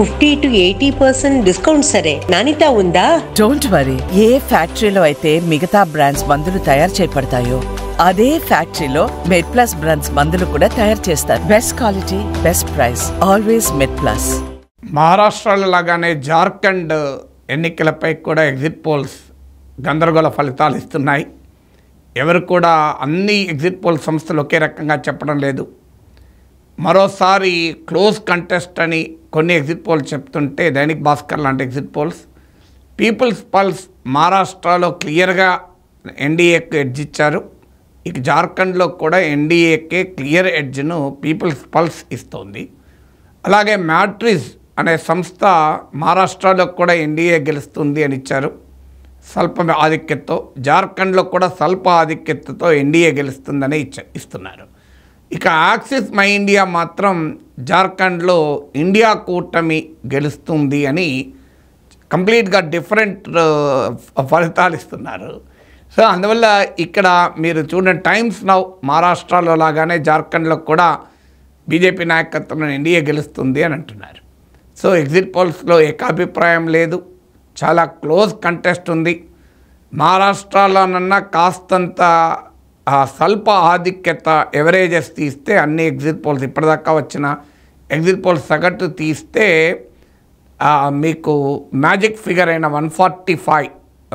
50 to 80% discount సరే, నాణ్యత ఉందా? Don't worry. ఏ ఫ్యాక్టరీలో అయితే మిగతా బ్రాండ్స్ మందులు తయారు చేయబడతాయో అదే ఫ్యాక్టరీలో మెడ్ప్లస్ బ్రాండ్స్ మందులు కూడా తయారు చేస్తారు. Best quality, best price, always MedPlus. మహారాష్ట్రలో లాగానే జార్ఖండ్ ఎన్నికలపై కూడా ఎగ్జిట్ పోల్స్ గందరగోళ ఫలితాలు ఇస్తున్నాయి. ఎవరు కూడా అన్ని ఎగ్జిట్ పోల్ సంస్థలు ఒకే రకంగా చెప్పడం లేదు. మరోసారి క్లోజ్ కంటెస్ట్ అని కొన్ని ఎగ్జిట్ పోల్స్ చెప్తుంటే దైనిక్ భాస్కర్ లాంటి ఎగ్జిట్ పోల్స్ పీపుల్స్ పల్స్ మహారాష్ట్రలో క్లియర్గా ఎన్డీఏకి ఎడ్జ్ ఇచ్చారు. ఇక జార్ఖండ్లో కూడా ఎన్డీఏకే క్లియర్ ఎడ్జ్ను పీపుల్స్ పల్స్ ఇస్తోంది. అలాగే మ్యాట్రిజ్ అనే సంస్థ మహారాష్ట్రలో కూడా ఎన్డీఏ గెలుస్తుంది అని ఇచ్చారు స్వల్ప ఆధిక్యతతో. జార్ఖండ్లో కూడా స్వల్ప ఆధిక్యతతో ఎన్డీఏ గెలుస్తుందని ఇస్తున్నారు. ఇక యాక్సిస్ మై ఇండియా మాత్రం జార్ఖండ్లో ఇండియా కూటమి గెలుస్తుంది అని కంప్లీట్గా డిఫరెంట్ ఫలితాలు ఇస్తున్నారు. సో అందువల్ల ఇక్కడ మీరు చూడండి, టైమ్స్ నౌ మహారాష్ట్రలో లాగానే జార్ఖండ్లో కూడా బీజేపీ నాయకత్వంలో ఎన్డీఏ గెలుస్తుంది అని అంటున్నారు. సో ఎగ్జిట్ పోల్స్లో ఏకాభిప్రాయం లేదు, చాలా క్లోజ్ కంటెస్ట్ ఉంది. మహారాష్ట్రలోనన్నా కాస్తంత స్వల్ప ఆధిక్యత ఎవరేజెస్ తీస్తే అన్ని ఎగ్జిట్ పోల్స్ ఇప్పటిదాకా వచ్చిన ఎగ్జిట్ పోల్స్ సగటు తీస్తే మీకు మ్యాజిక్ ఫిగర్ అయిన 145,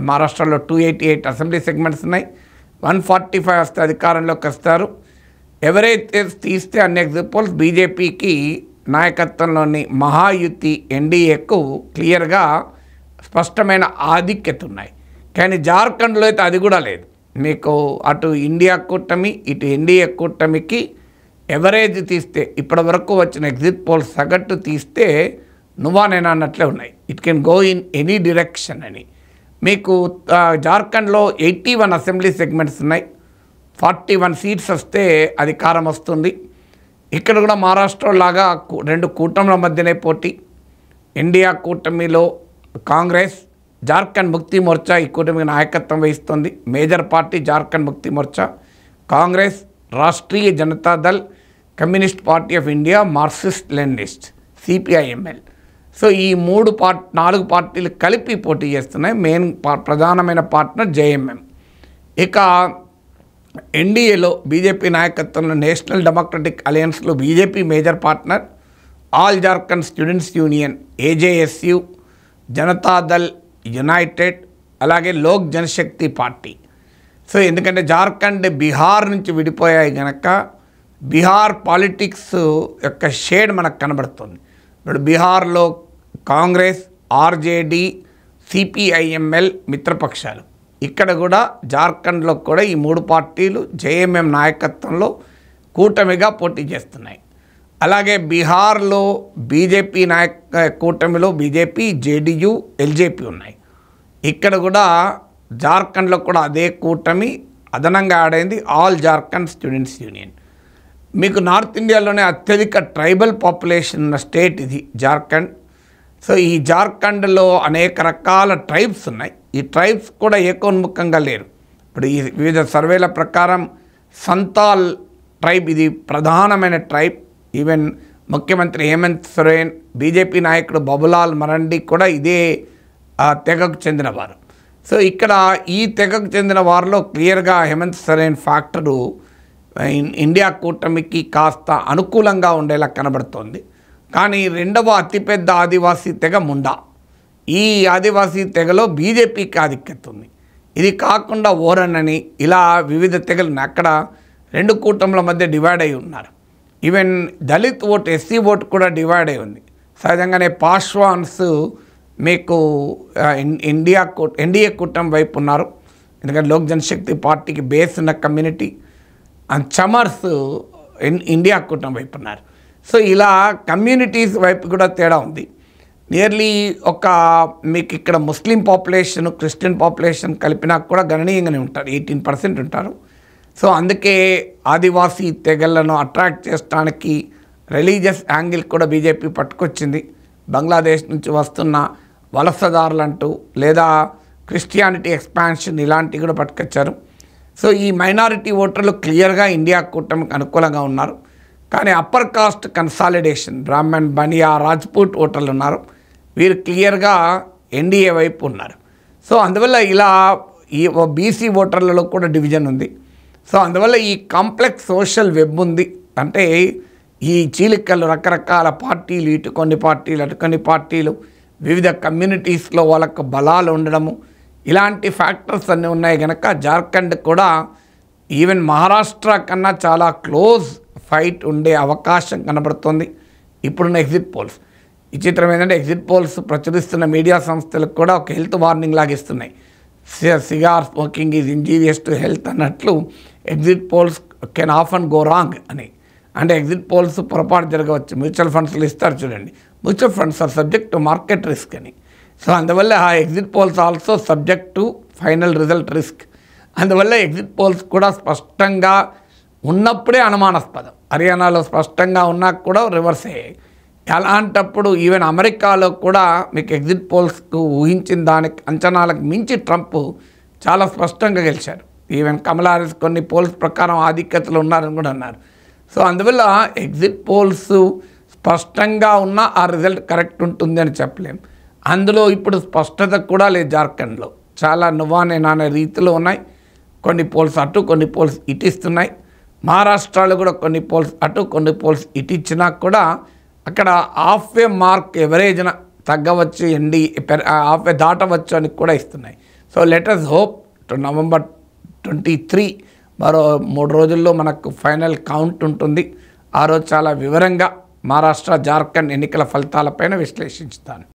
మహారాష్ట్రలో 288 అసెంబ్లీ సెగ్మెంట్స్ ఉన్నాయి. 145 వస్తే అధికారంలోకి వస్తారు. ఎవరైతే తీస్తే అన్ని ఎగ్జిట్ పోల్స్ బీజేపీకి నాయకత్వంలోని మహాయుతి ఎన్డీఏకు క్లియర్గా స్పష్టమైన ఆధిక్యత ఉన్నాయి. కానీ జార్ఖండ్లో అయితే అది కూడా లేదు. మీకు అటు ఇండియా కూటమి ఇటు ఎన్డీఏ కూటమికి ఎవరేజ్ తీస్తే ఇప్పటి వరకు వచ్చిన ఎగ్జిట్ పోల్స్ సగటు తీస్తే నువ్వా నేనా అన్నట్లే ఉన్నాయి. It can go in any direction అని. మీకు జార్ఖండ్లో 81 అసెంబ్లీ సెగ్మెంట్స్ ఉన్నాయి. 41 సీట్స్ వస్తే అధికారం వస్తుంది. ఇక్కడ కూడా మహారాష్ట్ర లాగా రెండు కూటముల మధ్యనే పోటీ. ఇండియా కూటమిలో కాంగ్రెస్, జార్ఖండ్ ముక్తి మోర్చా ఈ కూటమికి నాయకత్వం వహిస్తుంది. మేజర్ పార్టీ జార్ఖండ్ ముక్తి Morcha, Congress, Rashtriya Janata Dal, communist party of India, Marxist Leninist CPIML. So ఈ 4 పార్టీలు కలిపి పోటీ చేస్తున్నాయి. మెయిన్ ప్రధానమైన పార్ట్నర్ జేఎంఎం. ఇక ఎన్డీఏలో బీజేపీ నాయకత్వంలో national democratic అలయన్స్లో BJP major partner, all Jharkhand students union AJSU, Janata Dal United, అలాగే లోక్ జనశక్తి పార్టీ. సో ఎందుకంటే జార్ఖండ్ బీహార్ నుంచి విడిపోయాయి కనుక బీహార్ పాలిటిక్స్ యొక్క షేడ్ మనకు కనబడుతుంది. ఇప్పుడు బీహార్లో కాంగ్రెస్, ఆర్జేడీ, సిపిఐఎంఎల్ మిత్రపక్షాలు. ఇక్కడ కూడా జార్ఖండ్లో కూడా ఈ 3 పార్టీలు జేఎంఎం నాయకత్వంలో కూటమిగా పోటీ చేస్తున్నాయి. అలాగే బీహార్లో బీజేపీ కూటమిలో బీజేపీ, జేడీయూ, ఎల్జేపీ ఉన్నాయి. ఇక్కడ కూడా జార్ఖండ్లో కూడా అదే కూటమి అదనంగా ఆడైంది ఆల్ జార్ఖండ్ స్టూడెంట్స్ యూనియన్. మీకు నార్త్ ఇండియాలోనే అత్యధిక ట్రైబల్ పాపులేషన్ ఉన్న స్టేట్ ఇది జార్ఖండ్. సో ఈ జార్ఖండ్లో అనేక రకాల ట్రైబ్స్ ఉన్నాయి. ఈ ట్రైబ్స్ కూడా ఏకోన్ముఖంగా లేరు. ఇప్పుడు ఈ వివిధ సర్వేల ప్రకారం సంతాల్ ట్రైబ్ ఇది ప్రధానమైన ట్రైబ్. ఈవెన్ ముఖ్యమంత్రి హేమంత్ సోరెన్, బీజేపీ నాయకుడు బాబులాల్ మరండి కూడా ఇదే తెగకు చెందినవారు. సో ఇక్కడ ఈ తెగకు చెందిన వారిలో క్లియర్గా హేమంత్ సోరెన్ ఫ్యాక్టరు ఇండియా కూటమికి కాస్త అనుకూలంగా ఉండేలా కనబడుతోంది. కానీ రెండవ అతిపెద్ద ఆదివాసీ తెగ ముండా. ఈ ఆదివాసీ తెగలో బీజేపీకి ఆధిక్యత ఉంది. ఇది కాకుండా ఓరన్ అని ఇలా వివిధ తెగలు అక్కడ 2 కూటముల మధ్య డివైడ్ అయి ఉన్నారు. Even Dalit vote, SC vote కూడా డివైడ్ అయి ఉంది. సహజంగానే పాశ్వాన్స్ మీకు ఎన్డీఏ కూటమి వైపు ఉన్నారు. ఎందుకంటే లోక్ జనశక్తి పార్టీకి బేస్ ఉన్న కమ్యూనిటీ. అండ్ చమర్స్ ఇండియా కూటమి వైపు ఉన్నారు. సో ఇలా కమ్యూనిటీస్ వైపు కూడా తేడా ఉంది. నియర్లీ మీకు ఇక్కడ ముస్లిం పాపులేషన్, క్రిస్టియన్ పాపులేషన్ కలిపినా కూడా గణనీయంగానే ఉంటారు, 18% ఉంటారు. సో అందుకే ఆదివాసీ తెగలను అట్రాక్ట్ చేయడానికి రిలీజియస్ యాంగిల్ కూడా బీజేపీ పట్టుకొచ్చింది. బంగ్లాదేశ్ నుంచి వస్తున్న వలసదారులంటూ లేదా క్రిస్టియానిటీ ఎక్స్పాన్షన్ ఇలాంటివి కూడా పట్టుకొచ్చారు. సో ఈ మైనారిటీ ఓటర్లు క్లియర్గా ఇండియా కూటమికి అనుకూలంగా ఉన్నారు. కానీ upper caste consolidation Brahmin, Baniya, Rajput ఓటర్లు ఉన్నారు. వీరు క్లియర్గా ఎన్డీఏ వైపు ఉన్నారు. సో అందువల్ల ఇలా ఈ బీసీ ఓటర్లలో కూడా డివిజన్ ఉంది. సో అందువల్ల ఈ కాంప్లెక్స్ సోషల్ వెబ్ ఉంది. అంటే ఈ చీలికలు రకరకాల పార్టీలు, ఇటు కొన్ని పార్టీలు అటు కొన్ని పార్టీలు, వివిధ కమ్యూనిటీస్లో వాళ్ళకు బలాలు ఉండడము, ఇలాంటి ఫ్యాక్టర్స్ అన్నీ ఉన్నాయి కనుక జార్ఖండ్ కూడా ఈవెన్ మహారాష్ట్ర కన్నా చాలా క్లోజ్ ఫైట్ ఉండే అవకాశం కనబడుతుంది ఇప్పుడున్న ఎగ్జిట్ పోల్స్. ఈ చిత్రం ఏంటంటే ఎగ్జిట్ పోల్స్ ప్రచురిస్తున్న మీడియా సంస్థలకు కూడా ఒక హెల్త్ వార్నింగ్ లాగా ఇస్తున్నాయి. Cigar smoking is injurious to health అన్నట్లు exit polls can often go wrong అని. అంటే ఎగ్జిట్ పోల్స్ పొరపాటు జరగవచ్చు. మ్యూచువల్ ఫండ్స్లో ఇస్తారు చూడండి, mutual funds are subject to market risk అని. సో అందువల్ల ఆ exit polls also subject to final result risk. అందువల్ల ఎగ్జిట్ పోల్స్ కూడా స్పష్టంగా ఉన్నప్పుడే అనుమానాస్పదం. హర్యానాలో స్పష్టంగా ఉన్నా కూడా రివర్స్ అయ్యాయి. అలాంటప్పుడు ఈవెన్ అమెరికాలో కూడా మీకు ఎగ్జిట్ పోల్స్కు ఊహించిన దానికి అంచనాలకు మించి ట్రంప్ చాలా స్పష్టంగా గెలిచారు. ఈవెన్ కమలా హారిస్ కొన్ని పోల్స్ ప్రకారం ఆధిక్యతలు ఉన్నారని కూడా అన్నారు. సో అందువల్ల ఎగ్జిట్ పోల్స్ స్పష్టంగా ఉన్న ఆ రిజల్ట్ కరెక్ట్ ఉంటుంది అని చెప్పలేం. అందులో ఇప్పుడు స్పష్టత కూడా లేదు. జార్ఖండ్లో చాలా నువ్వా నేనా అనే రీతిలో ఉన్నాయి. కొన్ని పోల్స్ అటు, కొన్ని పోల్స్ ఇటు ఇస్తున్నాయి. మహారాష్ట్రలో కూడా కొన్ని పోల్స్ అటు, కొన్ని పోల్స్ ఇటు ఇచ్చినా కూడా అక్కడ హాఫ్ ఏ మార్క్ ఎవరేజ్న తగ్గవచ్చు, హాఫ్ ఏ దాటవచ్చు అని కూడా ఇస్తున్నాయి. So let us hope November 23 మరో 3 రోజుల్లో మనకు ఫైనల్ కౌంట్ ఉంటుంది. ఆ రోజు చాలా వివరంగా మహారాష్ట్ర, జార్ఖండ్ ఎన్నికల ఫలితాలపైన విశ్లేషించుతాను.